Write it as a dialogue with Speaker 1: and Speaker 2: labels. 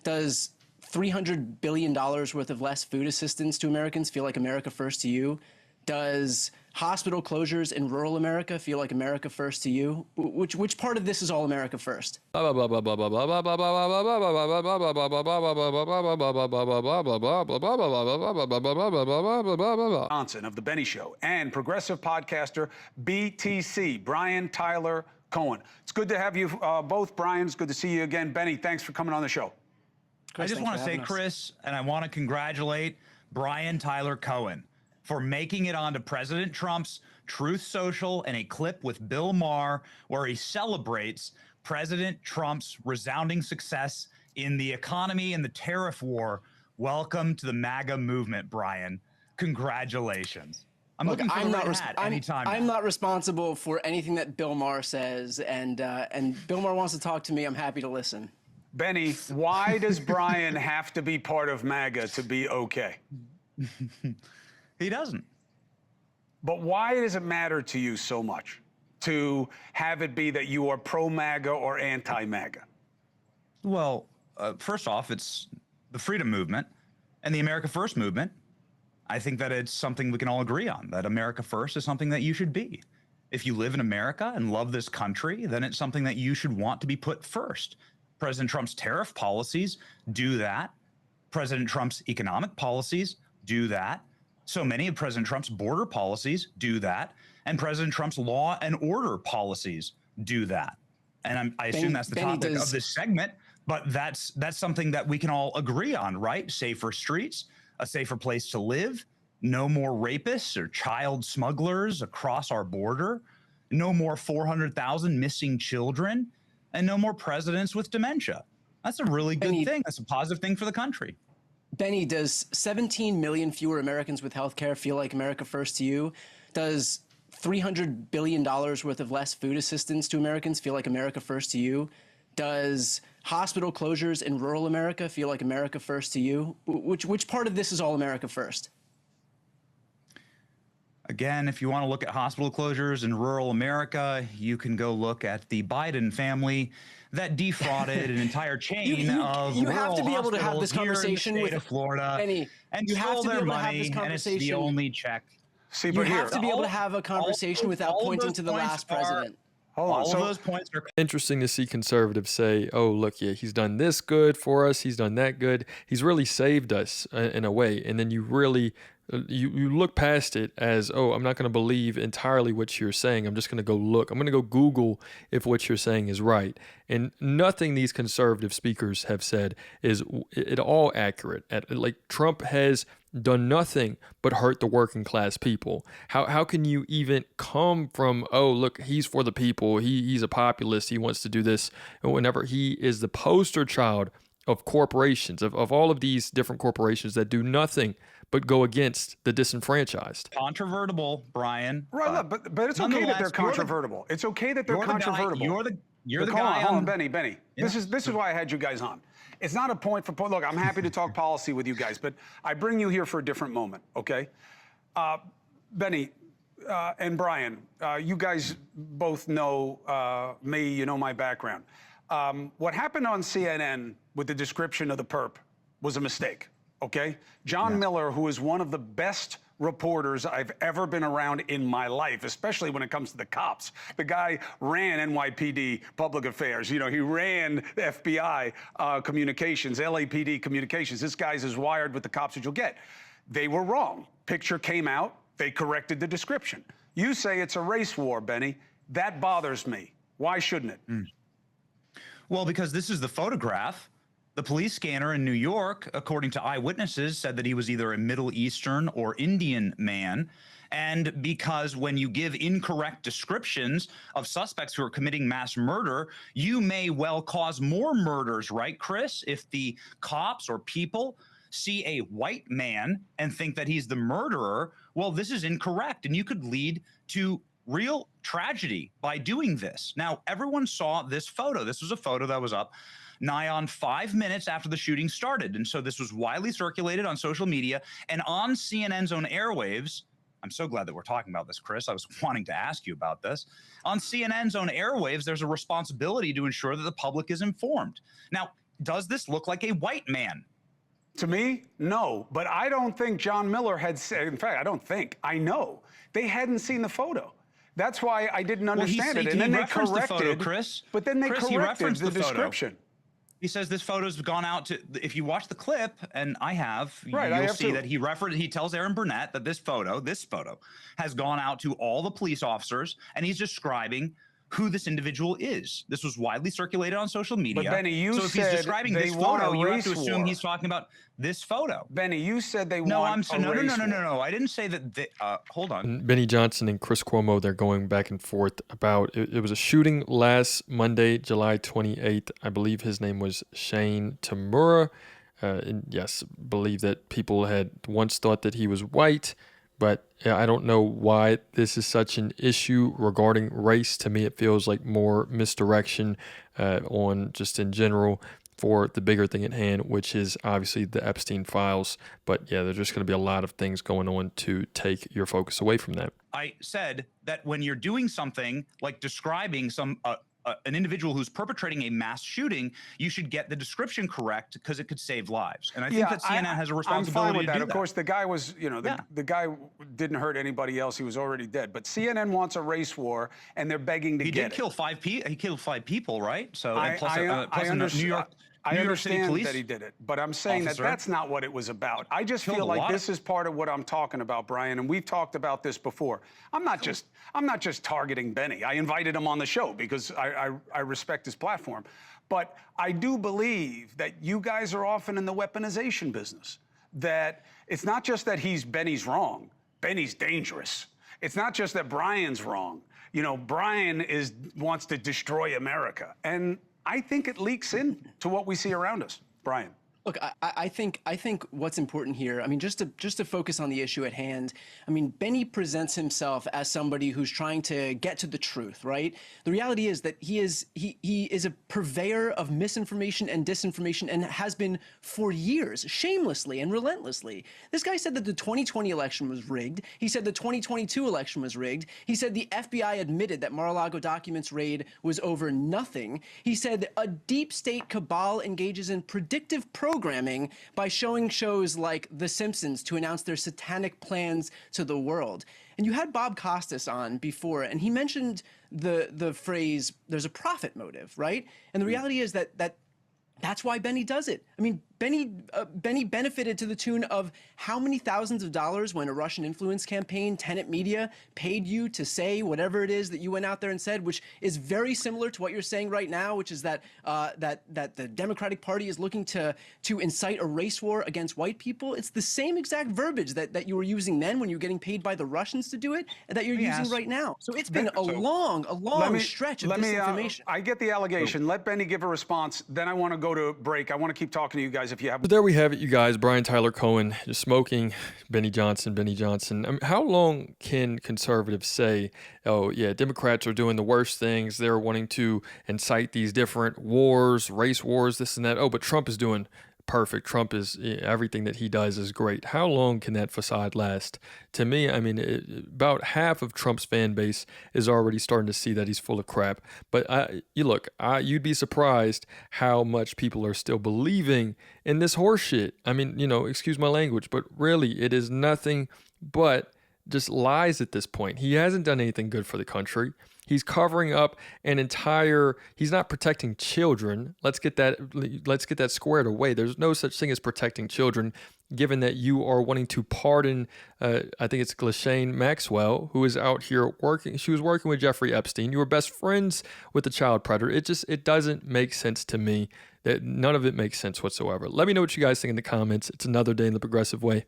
Speaker 1: Does $300 billion worth of less food assistance to Americans feel like America first to you? Does hospital closures in rural America feel like America first to you? Which part of this is all America first?
Speaker 2: Johnson of The Benny Show and progressive podcaster BTC, Brian Tyler Cohen. It's good to have you both, Brian. It's good to see you again. Benny, thanks for coming on the show.
Speaker 3: Chris, I just want to say, Chris, and I want to congratulate Brian Tyler Cohen for making it onto President Trump's Truth Social and a clip with Bill Maher where he celebrates President Trump's resounding success in the economy and the tariff war. Welcome to the MAGA movement, Brian. Congratulations. I'm looking for the red hat anytime.
Speaker 1: I'm not responsible for anything that Bill Maher says, and Bill Maher wants to talk to me. I'm happy to listen.
Speaker 2: Benny, why does Brian have to be part of MAGA to be okay?
Speaker 3: He doesn't.
Speaker 2: But why does it matter to you so much to have it be that you are pro-MAGA or anti-MAGA?
Speaker 3: Well, first off, it's the freedom movement and the America First movement. I think that it's something we can all agree on, that America First is something that you should be. If you live in America and love this country, then it's something that you should want to be put first. President Trump's tariff policies do that. President Trump's economic policies do that. So many of President Trump's border policies do that. And President Trump's law and order policies do that. And I assume that's the topic of this segment, but that's something that we can all agree on, right? Safer streets, a safer place to live, no more rapists or child smugglers across our border, no more 400,000 missing children, and no more presidents with dementia. That's a really good thing. That's a positive thing for the country.
Speaker 1: Benny, does 17 million fewer Americans with health care feel like America first to you? Does $300 billion worth of less food assistance to Americans feel like America first to you? Does hospital closures in rural America feel like America first to you? Which part of this is all America first?
Speaker 3: Again, if you want to look at hospital closures in rural America, you can go look at the Biden family that defrauded an entire chain of
Speaker 1: you have to be able to have this conversation
Speaker 3: with Florida,
Speaker 1: Benny,
Speaker 3: and
Speaker 1: you have to be able to have
Speaker 3: money,
Speaker 1: this conversation.
Speaker 3: And it's the only check.
Speaker 2: See,
Speaker 1: you have to be able to have a conversation without pointing to the last president.
Speaker 3: All of those points are
Speaker 4: interesting to see conservatives say, oh, look, yeah, he's done this good for us. He's done that good. He's really saved us in a way. And then you really, you look past it as, oh, I'm not going to believe entirely what you're saying. I'm just going to go look. I'm going to go Google if what you're saying is right. And nothing these conservative speakers have said is at all accurate. Like Trump has done nothing but hurt the working class people. How can you even come from, oh, look, he's for the people, he's a populist, he wants to do this, and whenever he is the poster child of corporations, of all of these different corporations that do nothing but go against the disenfranchised.
Speaker 3: Controvertible, Brian.
Speaker 2: Right, but it's okay that they're controvertible. It's okay that they're controvertible.
Speaker 3: You're the guy.
Speaker 2: Hold on, Benny. Yeah. This is why I had you guys on. It's not a point for look, I'm happy to talk policy with you guys, but I bring you here for a different moment, okay? Benny and Brian, you guys both know me, you know my background. What happened on CNN with the description of the perp was a mistake, okay? John Miller, who is one of the best reporters I've ever been around in my life, especially when it comes to the cops. The guy ran NYPD public affairs. You know, he ran the FBI communications, LAPD communications. This guy's as wired with the cops as you'll get. They were wrong. Picture came out. They corrected the description. You say it's a race war, Benny. That bothers me. Why shouldn't it?
Speaker 3: Well, because this is the photograph. The police scanner in New York, according to eyewitnesses, said that he was either a Middle Eastern or Indian man. And because when you give incorrect descriptions of suspects who are committing mass murder, you may well cause more murders, right, Chris? If the cops or people see a white man and think that he's the murderer, well, this is incorrect. And you could lead to real tragedy by doing this. Now, everyone saw this photo. This was a photo that was up nigh on 5 minutes after the shooting started. And so this was widely circulated on social media and on CNN's own airwaves. I'm so glad that we're talking about this, Chris. I was wanting to ask you about this. On CNN's own airwaves, there's a responsibility to ensure that the public is informed. Now, does this look like a white man?
Speaker 2: To me, no. But I don't think John Miller had said, in fact, I know they hadn't seen the photo. That's why I didn't understand it. And then they corrected,
Speaker 3: the photo, Chris.
Speaker 2: But then they
Speaker 3: Chris, he
Speaker 2: corrected
Speaker 3: referenced
Speaker 2: the
Speaker 3: the photo.
Speaker 2: description.
Speaker 3: He says this photo's gone out to, if you watch the clip, and I have,
Speaker 2: Right, I
Speaker 3: you'll
Speaker 2: have
Speaker 3: see
Speaker 2: too.
Speaker 3: that he tells Aaron Burnett that this photo has gone out to all the police officers, and he's describing who this individual is. This was widely circulated on social media.
Speaker 2: But Benny, you
Speaker 3: so if he's
Speaker 2: said
Speaker 3: describing
Speaker 2: they
Speaker 3: this
Speaker 2: want a
Speaker 3: photo, you have to
Speaker 2: race
Speaker 3: assume
Speaker 2: war.
Speaker 3: he's talking about this photo.
Speaker 2: Benny, you said they
Speaker 3: No,
Speaker 2: want a race war.
Speaker 3: no. I didn't say that. Hold on.
Speaker 4: Benny Johnson and Chris Cuomo, they're going back and forth about it. It was a shooting last Monday, July 28th. I believe his name was Shane Tamura. And yes, believe that people had once thought that he was white, but I don't know why this is such an issue regarding race. To me, it feels like more misdirection on just in general for the bigger thing at hand, which is obviously the Epstein files. But yeah, there's just going to be a lot of things going on to take your focus away from that.
Speaker 3: I said that when you're doing something like describing an individual who's perpetrating a mass shooting, you should get the description correct because it could save lives. And I think that CNN has a responsibility
Speaker 2: I'm fine with
Speaker 3: to
Speaker 2: that.
Speaker 3: do
Speaker 2: Of
Speaker 3: that.
Speaker 2: course, the guy was, the guy didn't hurt anybody else. He was already dead. But CNN wants a race war, and they're begging to get it.
Speaker 3: He did kill 5 people. He killed 5 people, right? So
Speaker 2: I understand
Speaker 3: New York City police
Speaker 2: that he did it, but I'm saying
Speaker 3: officer.
Speaker 2: that that's not what it was about. I just
Speaker 3: Killed
Speaker 2: feel
Speaker 3: a
Speaker 2: like
Speaker 3: lot
Speaker 2: this is part of what I'm talking about, Brian, and we've talked about this before. I'm not just targeting Benny. I invited him on the show because I respect his platform. But I do believe that you guys are often in the weaponization business. That it's not just that Benny's wrong. Benny's dangerous. It's not just that Brian's wrong. Brian wants to destroy America. And I think it leaks into what we see around us. Brian.
Speaker 1: Look, I think what's important here, I mean, just to focus on the issue at hand, I mean, Benny presents himself as somebody who's trying to get to the truth, right? The reality is that he is a purveyor of misinformation and disinformation and has been for years, shamelessly and relentlessly. This guy said that the 2020 election was rigged. He said the 2022 election was rigged. He said the FBI admitted that Mar-a-Lago documents raid was over nothing. He said a deep state cabal engages in predictive programming by showing shows like The Simpsons to announce their satanic plans to the world. And you had Bob Costas on before, and he mentioned the phrase, there's a profit motive, right? And the reality is that's why Benny does it. I mean, Benny benefited to the tune of how many thousands of dollars when a Russian influence campaign, Tenet Media, paid you to say whatever it is that you went out there and said, which is very similar to what you're saying right now, which is that that the Democratic Party is looking to incite a race war against white people. It's the same exact verbiage that you were using then when you were getting paid by the Russians to do it, and that you're using right now. So it's been a long stretch of disinformation.
Speaker 2: I get the allegation. Let Benny give a response. Then I want to go to break. I want to keep talking to you guys if you have.
Speaker 4: But there we have it, you guys. Brian Tyler Cohen just smoking Benny Johnson. I mean, how long can conservatives say, oh, yeah, Democrats are doing the worst things. They're wanting to incite these different wars, race wars, this and that. Oh, but Trump is doing perfect. Trump is, everything that he does is great. How long can that facade last? To me, I mean, about half of Trump's fan base is already starting to see that he's full of crap. But you'd be surprised how much people are still believing in this horse shit. I mean, excuse my language, but really it is nothing but just lies at this point. He hasn't done anything good for the country. He's covering up he's not protecting children. Let's get that squared away. There's no such thing as protecting children, given that you are wanting to pardon, I think it's Ghislaine Maxwell, who is out here working. She was working with Jeffrey Epstein. You were best friends with the child predator. It doesn't make sense to me. That none of it makes sense whatsoever. Let me know what you guys think in the comments. It's another day in the progressive way.